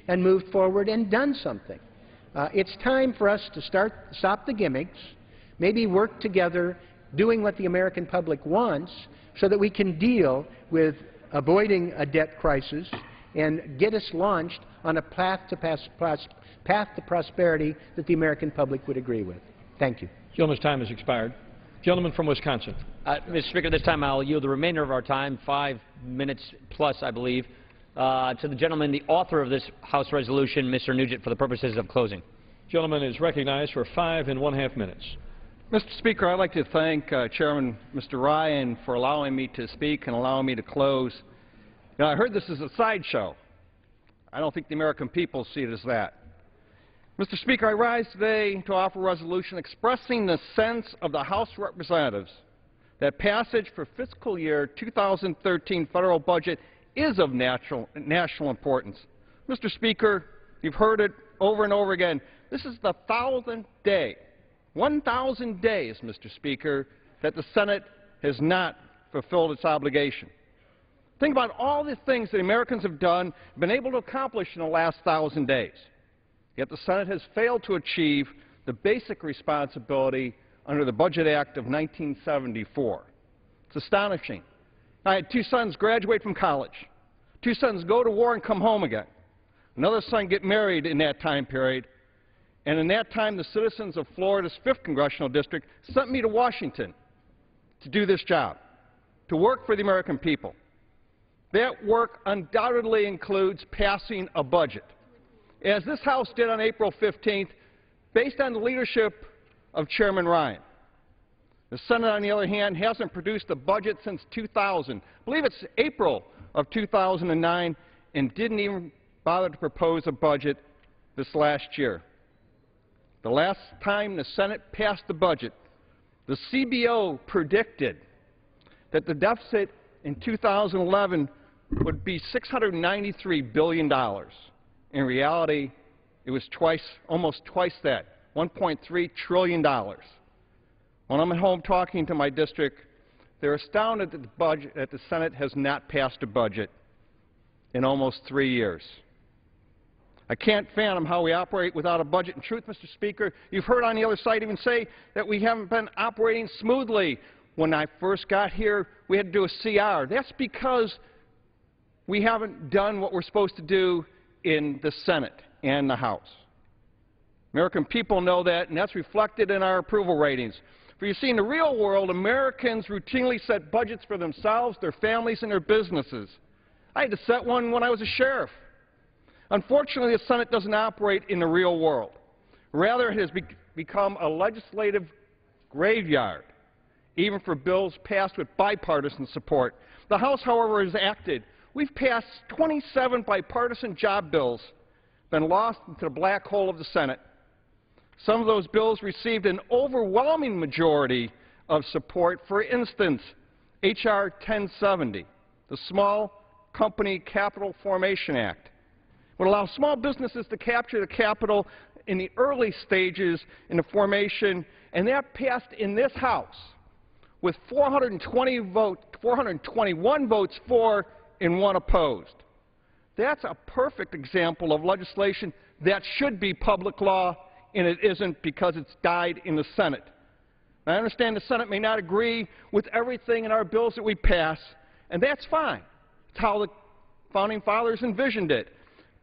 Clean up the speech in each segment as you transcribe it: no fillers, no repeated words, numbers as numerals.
and moved forward and done something. It's time for us to stop the gimmicks, maybe work together doing what the American public wants so that we can deal with avoiding a debt crisis and get us launched on a path to prosperity that the American public would agree with. Thank you. Gentleman's time has expired. Gentleman from Wisconsin. Mr. Speaker, this time I'll yield the remainder of our time, 5 minutes plus, I believe, to the gentleman, the author of this House resolution, Mr. Nugent, for the purposes of closing. Gentleman is recognized for 5½ minutes. Mr. Speaker, I'd like to thank Chairman Mr. Ryan for allowing me to speak and allowing me to close. Now, I heard this is a sideshow. I don't think the American people see it as that. Mr. Speaker, I rise today to offer a resolution expressing the sense of the House of Representatives that passage for fiscal year 2013 federal budget is of national importance. Mr. Speaker, you've heard it over and over again. This is the 1,000th day, 1,000 days, Mr. Speaker, that the Senate has not fulfilled its obligation. Think about all the things that Americans have done, been able to accomplish in the last 1,000 days. Yet the Senate has failed to achieve the basic responsibility under the Budget Act of 1974. It's astonishing. I had 2 sons graduate from college, 2 sons go to war and come home again, another son get married in that time period, and in that time the citizens of Florida's 5th Congressional District sent me to Washington to do this job, to work for the American people. That work undoubtedly includes passing a budget. As this House did on April 15th, based on the leadership of Chairman Ryan. The Senate, on the other hand, hasn't produced a budget since 2000. I believe it's April of 2009, and didn't even bother to propose a budget this last year. The last time the Senate passed the budget, the CBO predicted that the deficit in 2011 would be $693 billion. In reality, it was almost twice that, $1.3 trillion. When I'm at home talking to my district, they're astounded that the Senate has not passed a budget in almost 3 years. I can't fathom how we operate without a budget. In truth, Mr. Speaker, you've heard on the other side even say that we haven't been operating smoothly. When I first got here, we had to do a CR. That's because we haven't done what we're supposed to do in the Senate and the House. American people know that, and that's reflected in our approval ratings. For you see, in the real world, Americans routinely set budgets for themselves, their families, and their businesses. I had to set one when I was a sheriff. Unfortunately, the Senate doesn't operate in the real world. Rather, it has become a legislative graveyard, even for bills passed with bipartisan support. The House, however, has acted. We've passed 27 bipartisan job bills, been lost into the black hole of the Senate. Some of those bills received an overwhelming majority of support. For instance, H.R. 1070, the Small Company Capital Formation Act, would allow small businesses to capture the capital in the early stages in the formation, and that passed in this House with 421 votes for and 1 opposed. That's a perfect example of legislation that should be public law, and it isn't because it's died in the Senate. Now, I understand the Senate may not agree with everything in our bills that we pass, and that's fine. It's how the Founding Fathers envisioned it.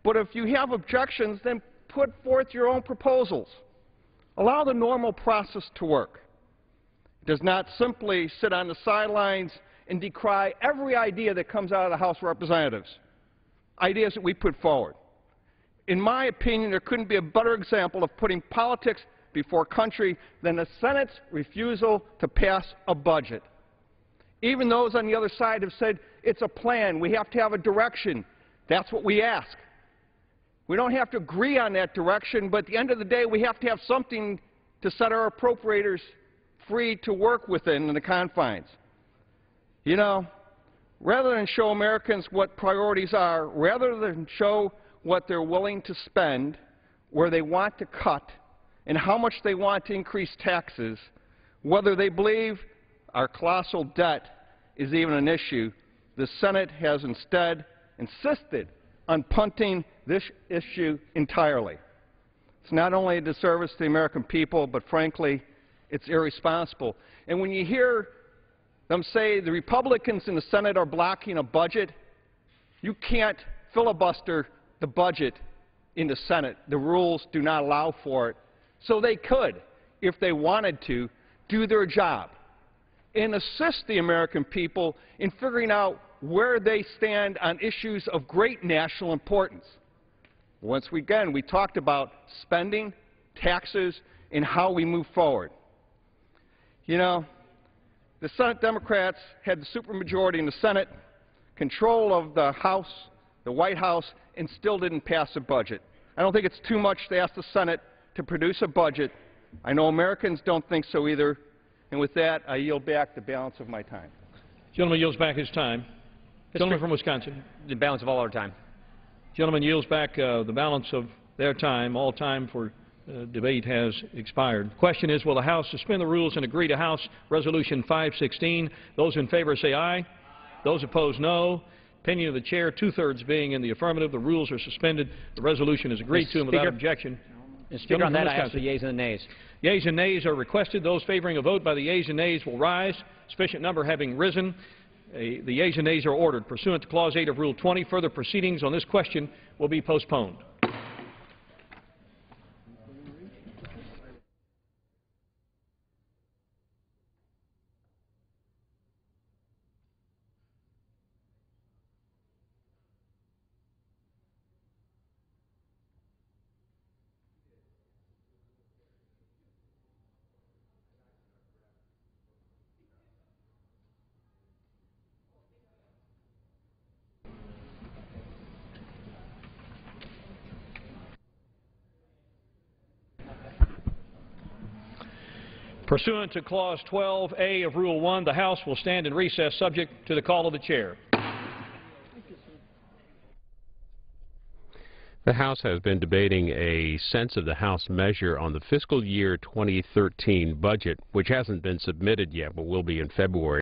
But if you have objections, then put forth your own proposals. Allow the normal process to work. It does not simply sit on the sidelines and decry every idea that comes out of the House of Representatives, ideas that we put forward. In my opinion, there couldn't be a better example of putting politics before country than the Senate's refusal to pass a budget. Even those on the other side have said it's a plan, we have to have a direction. That's what we ask. We don't have to agree on that direction, but at the end of the day, we have to have something to set our appropriators free to work within in the confines. You know, rather than show Americans what priorities are, rather than show what they're willing to spend, where they want to cut, and how much they want to increase taxes, whether they believe our colossal debt is even an issue, the Senate has instead insisted on punting this issue entirely. It's not only a disservice to the American people, but frankly, it's irresponsible. And when you hear them say the Republicans in the Senate are blocking a budget, you can't filibuster the budget in the Senate. The rules do not allow for it. So they could, if they wanted to, do their job and assist the American people in figuring out where they stand on issues of great national importance. Once again, we talked about spending, taxes, and how we move forward. You know, the Senate Democrats had the supermajority in the Senate, control of the House, the White House, and still didn't pass a budget. I don't think it's too much to ask the Senate to produce a budget. I know Americans don't think so either. And with that, I yield back the balance of my time. Gentleman yields back his time. Gentleman from Wisconsin. The balance of all our time. Gentleman yields back the balance of their time. All time for debate has expired. Question is, will the House suspend the rules and agree to House Resolution 516? Those in favor say aye. Those opposed, no. Opinion of the chair, two-thirds being in the affirmative. The rules are suspended. The resolution is agreed to and without objection. Speaker, on that, I ask the yeas and the nays. Yeas and nays are requested. Those favoring a vote by the yeas and nays will rise. Sufficient number having risen, the yeas and nays are ordered. Pursuant to Clause 8 of Rule 20, further proceedings on this question will be postponed. Pursuant to Clause 12A of Rule 1, the House will stand in recess subject to the call of the chair. The House has been debating a sense of the House measure on the fiscal year 2013 budget, which hasn't been submitted yet but will be in February.